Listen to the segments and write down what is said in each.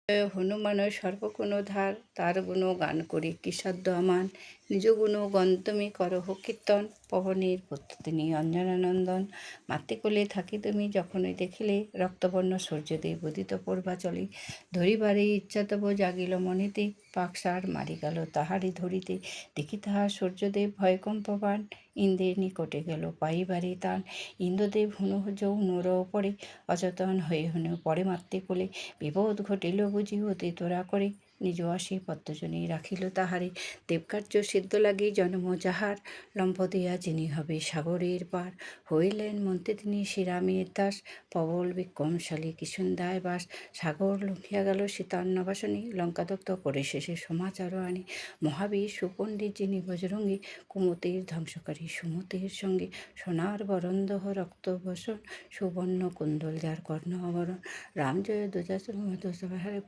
জয় হনুমান সর্বগুণধার, তার গুণ গান করি কি সাধ্য আমান। নিজ গুণ গন্তমি করহ কীর্তন, পবনের পুত্র তিনি অঞ্জনানন্দন। মাতৃকুলে থাকি তুমি যখনই দেখিলে, রক্তবর্ণ সূর্যদেব উদিত পূর্বাচলে। ধরিবারে ইচ্ছা তব জাগিল মনেতে, পাকসার মারি গেল তাহারি ধরিতে। দেখি তাহার সূর্যদেব ভয়কম্পবান, ইন্দ্রের নিকটে গেল পাইবারে তান। ইন্দ্রদেব হুনু যৌনুর ওপরে, অচেতন হয়ে হুনু পরে মাতৃকুলে। বিপদ ঘটিল বুঝি অতি তোরা করে, নিজ আসি পদ্মজনী রাখিল তাহারে। দেবকার্য সিদ্ধ লাগি জন্ম যাহার, লম্ফ দিয়া যিনি হবে সাগরের পার। হইলেন মন্ত্রী তিনি শ্রীরামের দাস, প্রবল বিক্রমশালী কিশুনদায় বাস। সাগর লঙ্ঘিয়া গেল সীতান্নবাসনী, লঙ্কাদগ্ধ করে শেষে সমাচার আনি। মহাবীর সুপণ্ডিত যিনি বজরঙ্গী, কুমতির ধ্বংসকারী সুমতির সঙ্গে। সোনার বরন্দহ রক্ত বসন, সুবর্ণ কুণ্ডল যার কর্ণ আবরণ। রাম জয় দোষাহারে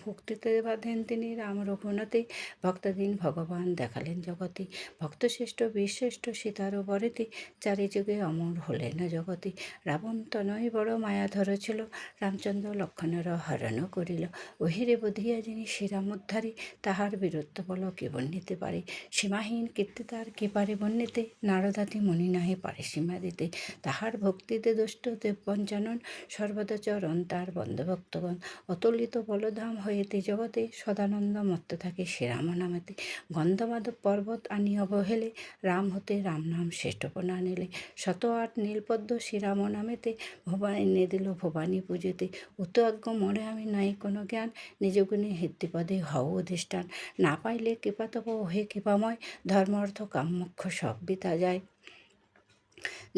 ভক্তিতে বাঁধেন তিনি রাম রঘুনাথে। ভক্তাধীন ভগবান দেখালেন জগতে, ভক্তশ্রেষ্ঠ বীরশ্রেষ্ঠ সীতারও বরেতে। চারিযুগে অমর হলেন জগতে। রাবণ তনয় বড় মায়াধর ছিল, রামচন্দ্র লক্ষণের হরণ করিল। ওহিরে বধিয়া যিনি শ্রীরাম উদ্ধারে, তাহার বীরত্ব বল কে বর্ণিতে পারে। সীমাহীন কীর্তি তার কে পারে বর্ণিতে, নারদাতি মুনি নাহি পারে সীমা দিতে। তাহার ভক্তিতে দুষ্ট দেব পঞ্চানন, সর্বদা চরণ তার বন্ধভক্তগণ। অতুলিত বলধাম হয়েতে জগতে, সদানন্দ মত্ত থাকে শ্রীরাম নামেতে। গন্ধমাধব পর্বত আনি অবহেলে, রাম হতে রাম নাম শ্রেষ্ঠপনা নিলে। 108 নীলপদ্ম শ্রীরাম নামেতে, ভবানী এনে দিল ভবানী পুজোতে। উত আজ্ঞ মরে আমি নাই কোনো জ্ঞান, নিজ গুণে হৃদ্যপদে হও অধিষ্ঠান। না পাইলে কৃপা তব হে কৃপাময়, ধর্ম অর্থ কাম মোক্ষ সব বৃথা যায়।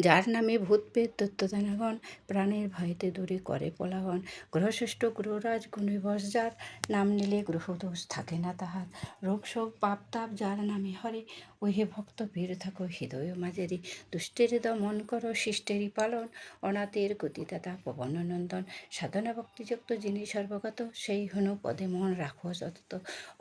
যার নামে ভূত পেত দৈত্যদানগণ, প্রাণের ভয়েতে দূরে করে পলায়ন। গ্রহশ্রেষ্ঠ গ্রহরাজ গুণে বশ যার, নাম নিলে গ্রহদোষ থাকে না তাহার। রোগ শোক পাপ তাপ যার নামে হরে, ওহে ভক্ত বীর থাকো হৃদয় মাঝেরি। দুষ্টের দমন করো শিষ্টেরই পালন, অনাথের গতিদাতা পবন নন্দন। সাধনা ভক্তিযুক্ত যিনি সর্বগত, সেই হনু পদে মন রাখো সতত।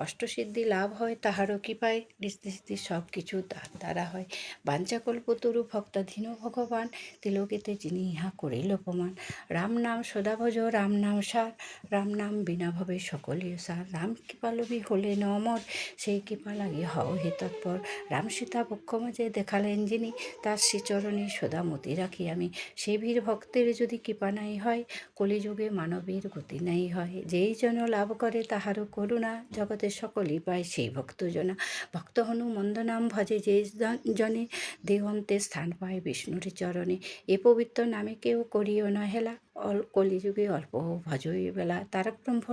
অষ্টসিদ্ধি লাভ হয় তাহারও কৃপায়, ঋদ্ধি সিদ্ধি সব কিছু তার দ্বারা হয়। বাঞ্ছাকল্পতরু ভক্তাধীন ভগবান, তিলকিতে যিনি ইহা করিল প্রমাণ। রাম নাম সদা ভজ রাম নাম সার, রাম নাম বিনা ভবে সকলই সার। রাম কৃপালবী হলেন অমর, সেই কৃপা লাগি হও হে তৎপর। রাম সীতা বক্ষ মাঝে দেখালেন যিনি, তার শ্রীচরণে সদা মতি রাখি আমি। সে বীর ভক্তের যদি কৃপা নাই হয়, কলিযুগে মানবীর গতি নাই হয়। যেই জন লাভ করে তাহারও করুণা, জগতে সকলই পায় সেই ভক্তজনা। ভক্ত হনু মন্দ নাম ভজে যে জনে, দিগন্তে স্থান পায় বিষ্ণুর চরণে। এ পবিত্র নামে কেউ করিও না হেলা, কলিযুগে অল্প ভজই বেলা। তারক ব্রহ্ম